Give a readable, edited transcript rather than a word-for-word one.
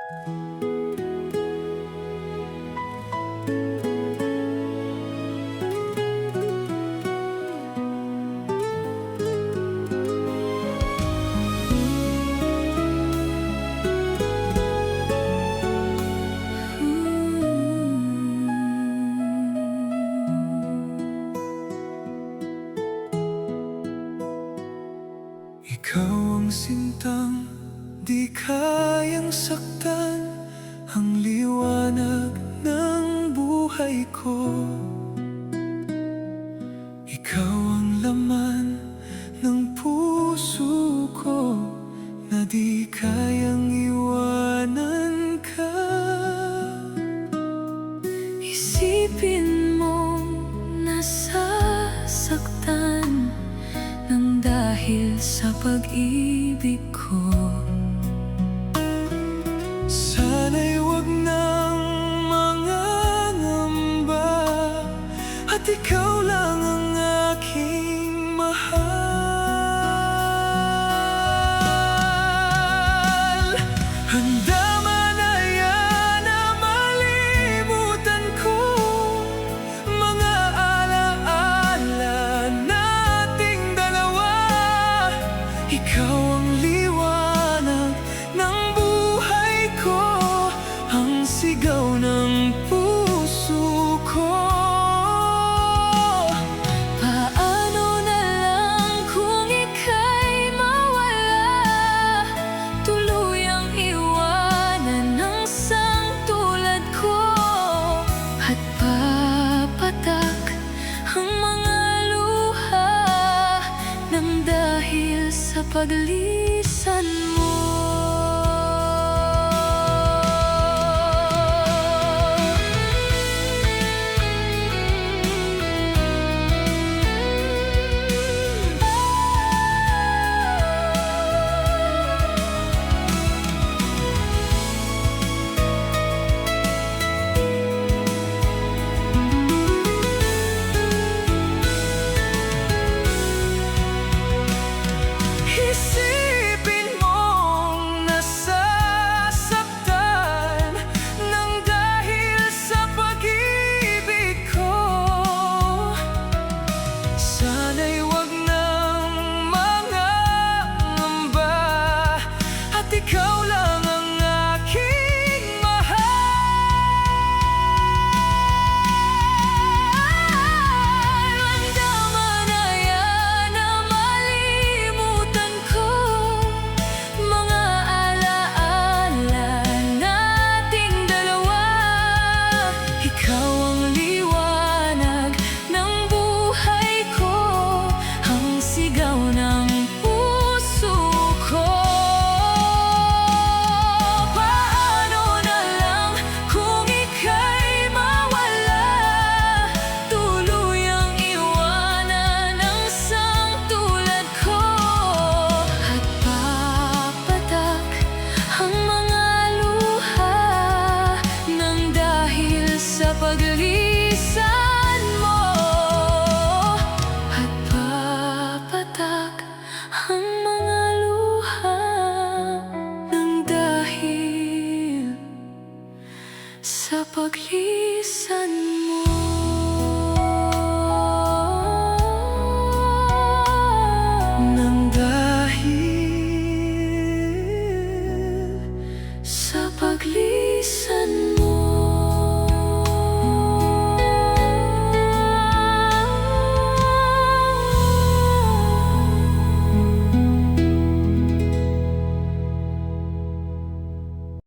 Ikaw ang sintang di kayang saktan, ang liwanag ng buhay ko. Ikaw ang laman ng puso ko, na di kayang iwanan ka. Isipin mong nasasaktan nang dahil sa pag-ibig ko. Sana'y wag nang mangangamba, at ikaw lang ang aking mahal. Handa man yan na malimutan ko mga alaala nating dalawa. Ikaw ang liwanag ng buhay ko, ang sigaw ng puso ko. Paano na lang kung ika'y mawala, tuluyang iwanan ng sangtulad ko, at papatak ang mga luha nang dahil sa paglisan mo. Isipin mong nasasaktan nang dahil sa pag-ibig ko. Sana'y wag nang mangangamba, at ikaw lang ang aking mahal. Damdaman na yan na malimutan ko mga alaala nating dalawa. Ikaw ang liwanag ng buhay ko, ang sigaw ng puso ko. Paano na lang kung ika'y mawala, tuluyang iwanan ang sangtulad ko, at papatak ang mga luha nang dahil sa paglisan mo, at papatak ang mga luha nang dahil sa paglisan mo.